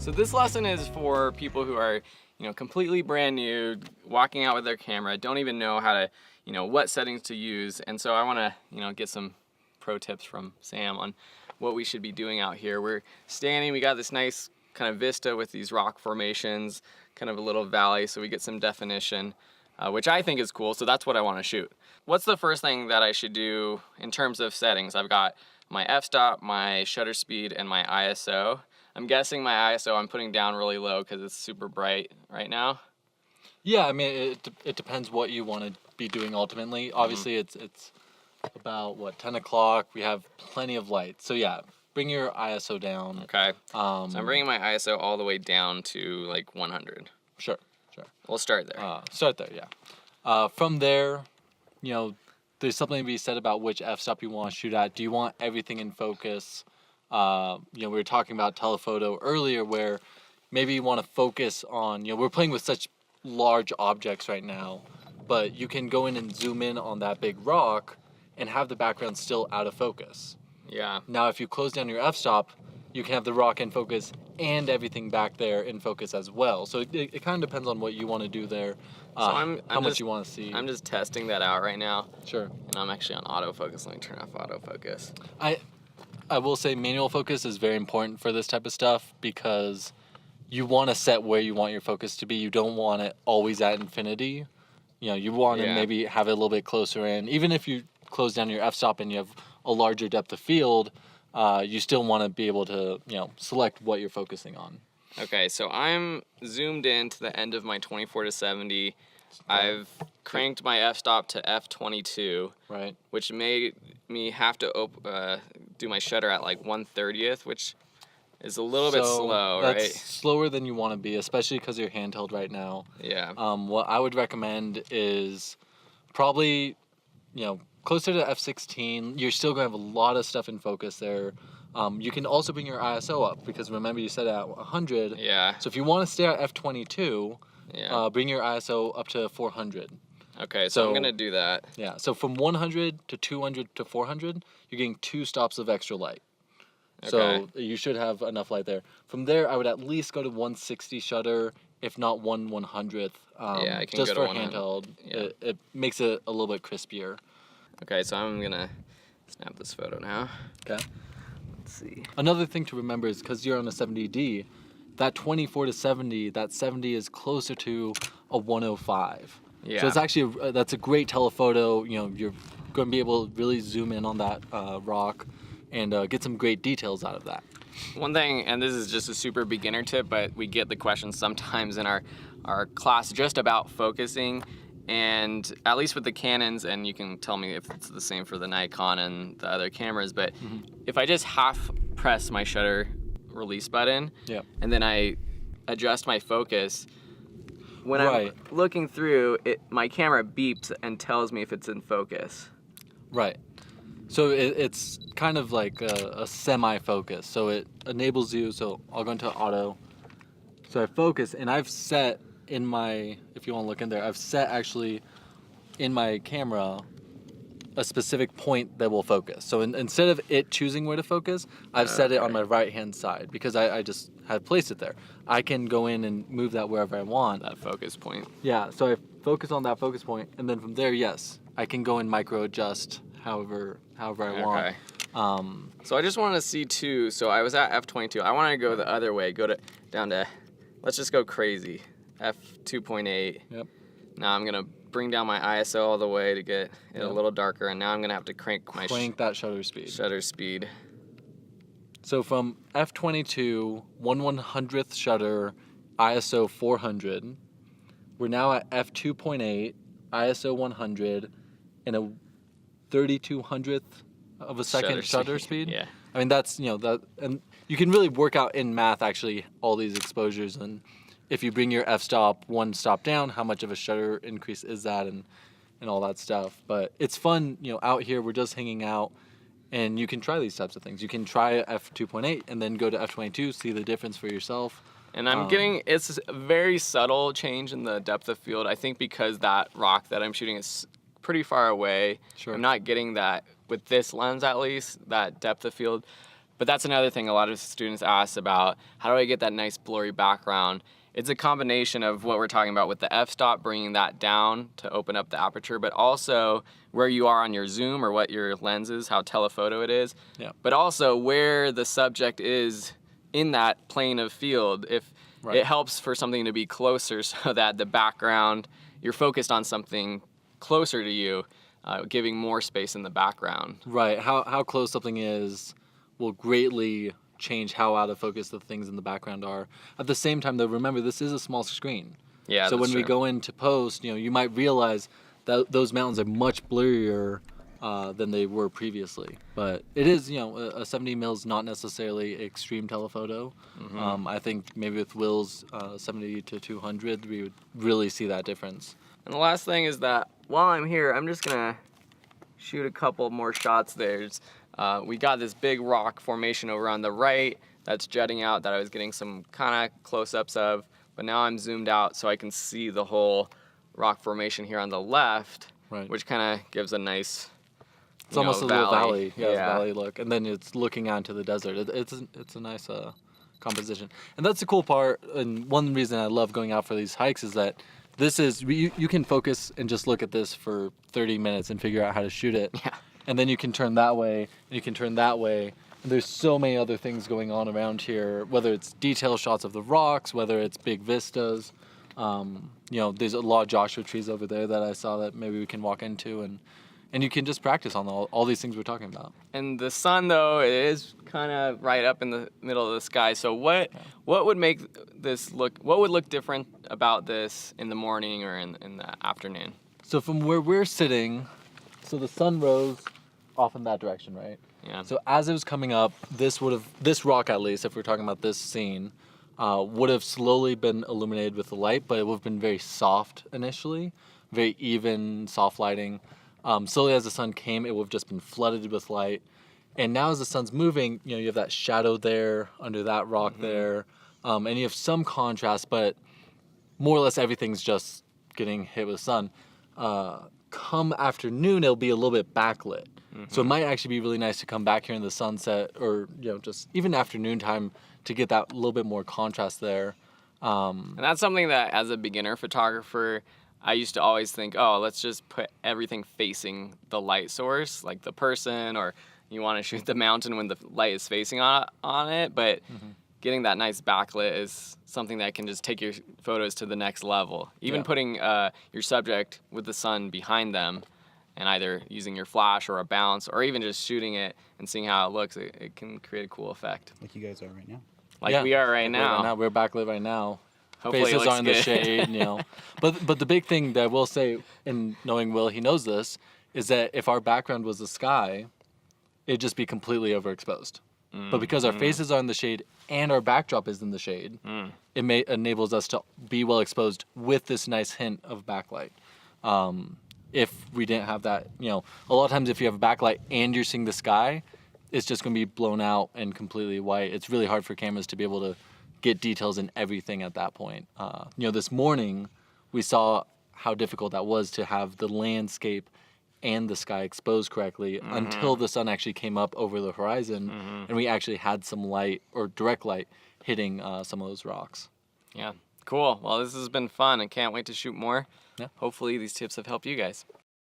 So this lesson is for people who are, completely brand new, walking out with their camera, don't even know how to, what settings to use. And so I want to, get some pro tips from Sam on what we should be doing out here. We're standing, we got this nice kind of vista with these rock formations, kind of a little valley, so we get some definition, which I think is cool. So that's what I want to shoot. What's the first thing that I should do in terms of settings? I've got my f-stop, my shutter speed, and my ISO. I'm guessing my ISO I'm putting down really low because it's super bright right now. Yeah, I mean, it depends what you want to be doing ultimately. Obviously, it's about, 10 o'clock. We have plenty of light. So yeah, bring your ISO down. Okay. So I'm bringing my ISO all the way down to like 100. Sure. We'll start there. Start there, yeah. From there, there's something to be said about which f-stop you want to shoot at. Do you want everything in focus? We were talking about telephoto earlier where maybe you want to focus on, we're playing with such large objects right now, but you can go in and zoom in on that big rock and have the background still out of focus. Yeah. Now, if you close down your f-stop, you can have the rock in focus and everything back there in focus as well. So it kind of depends on what you want to do there, how much you want to see. I'm just testing that out right now. Sure. And I'm actually on autofocus. Let me turn off autofocus. I will say manual focus is very important for this type of stuff because you want to set where you want your focus to be. You don't want it always at infinity. You want to maybe have it a little bit closer in. Even if you close down your f-stop and you have a larger depth of field, you still want to be able to, select what you're focusing on. Okay, so I'm zoomed in to the end of my 24-70. I've cranked my f-stop to f22, right? Which made me have to do my shutter at like 1/30th, which is a little bit slow, right? That's slower than you want to be, especially because you're handheld right now. Yeah. What I would recommend is probably, closer to f16. You're still going to have a lot of stuff in focus there. You can also bring your ISO up because remember you said at 100. Yeah. So if you want to stay at f22, bring your ISO up to 400. Okay, so I'm going to do that. Yeah, so from 100 to 200 to 400, you're getting 2 stops of extra light. Okay. So you should have enough light there. From there, I would at least go to 160 shutter, if not 1/100th. I can just go for to handheld. Yeah. It makes it a little bit crispier. Okay, so I'm going to snap this photo now. Okay. Let's see. Another thing to remember is because you're on a 70D, that 24 to 70, that 70 is closer to a 105. Yeah. So it's actually that's a great telephoto. You're going to be able to really zoom in on that rock and get some great details out of that. One thing, and this is just a super beginner tip, but we get the question sometimes in our class just about focusing, and at least with the Canons, and you can tell me if it's the same for the Nikon and the other cameras, but if I just half press my shutter release button, and then I adjust my focus, when I'm looking through it, my camera beeps and tells me if it's in focus. Right. So it's kind of like a semi-focus. So it enables you, so I'll go into auto. So I focus, and I've set in my, if you want to look in there, I've set actually in my camera a specific point that will focus. So instead of it choosing where to focus, I've set it on my right-hand side because I just had placed it there. I can go in and move that wherever I want. That focus point. Yeah, so I focus on that focus point, and then from there, yes, I can go and micro-adjust however I want. So I just want to see too. So I was at f22. I want to go the other way. Down to, let's just go crazy. f2.8. Yep. Now I'm gonna bring down my ISO all the way to get it a little darker, and now I'm gonna have to crank that shutter speed. So from f22, 1/100th shutter, ISO 400. We're now at f2.8, ISO 100, and a 3200th of a second shutter speed. Yeah. I mean that's that, and you can really work out in math actually all these exposures, and if you bring your f-stop one stop down, how much of a shutter increase is that, and all that stuff. But it's fun, out here we're just hanging out, and you can try these types of things. You can try f2.8 and then go to f22, see the difference for yourself. And I'm it's a very subtle change in the depth of field. I think because that rock that I'm shooting is pretty far away. Sure. I'm not getting that, with this lens at least, that depth of field. But that's another thing a lot of students ask about, how do I get that nice blurry background? It's a combination of what we're talking about with the f-stop, bringing that down to open up the aperture, but also where you are on your zoom or what your lens is, how telephoto it is, Yeah. but also where the subject is in that plane of field. If Right. it helps for something to be closer so that the background, you're focused on something closer to you, giving more space in the background. Right. How close something is will greatly change how out of focus the things in the background are. At the same time, though, remember this is a small screen. Yeah, So that's when we true. go into post, you might realize that those mountains are much blurrier than they were previously. But it is, a 70 mil is not necessarily extreme telephoto. I think maybe with Will's 70 to 200, we would really see that difference. And the last thing is that while I'm here, I'm just gonna shoot a couple more shots there. We got this big rock formation over on the right that's jutting out that I was getting some kind of close-ups of, but now I'm zoomed out so I can see the whole rock formation here on the left, Right. which kind of gives a nice, It's almost a little valley. Yeah, it's a Yeah. valley look. And then it's looking onto the desert. It's a nice composition. And that's the cool part. And one reason I love going out for these hikes is that this is, you can focus and just look at this for 30 minutes and figure out how to shoot it. Yeah. And then you can turn that way, and you can turn that way. And there's so many other things going on around here, whether it's detail shots of the rocks, whether it's big vistas. There's a lot of Joshua trees over there that I saw that maybe we can walk into, and you can just practice on all these things we're talking about. And the sun, though, it is kind of right up in the middle of the sky. So what would make this look? What would look different about this in the morning or in the afternoon? So from where we're sitting, so the sun rose off in that direction, right? Yeah. So as it was coming up, this rock at least, if we're talking about this scene, would have slowly been illuminated with the light, but it would have been very soft initially, very even, soft lighting. Slowly as the sun came, it would have just been flooded with light. And now as the sun's moving, you have that shadow there under that rock there, and you have some contrast, but more or less everything's just getting hit with the sun. Come afternoon, it'll be a little bit backlit. So it might actually be really nice to come back here in the sunset or, just even afternoon time to get that little bit more contrast there. And that's something that as a beginner photographer, I used to always think, oh, let's just put everything facing the light source, like the person, or you want to shoot the mountain when the light is facing on it. But getting that nice backlit is something that can just take your photos to the next level. Even putting your subject with the sun behind them and either using your flash or a bounce or even just shooting it and seeing how it looks, it can create a cool effect. Like you guys are right now. Like we are right now. We're backlit right now. Hopefully it Faces looks are in the good. shade, But the big thing that I will say, in knowing Will, he knows this, is that if our background was the sky, it'd just be completely overexposed. But because our faces are in the shade and our backdrop is in the shade, it enables us to be well exposed with this nice hint of backlight. If we didn't have that, a lot of times if you have a backlight and you're seeing the sky, it's just going to be blown out and completely white. It's really hard for cameras to be able to get details in everything at that point. This morning we saw how difficult that was to have the landscape and the sky exposed correctly until the sun actually came up over the horizon and we actually had some light or direct light hitting some of those rocks. Yeah, cool. Well, this has been fun. I can't wait to shoot more. Yeah. Hopefully these tips have helped you guys.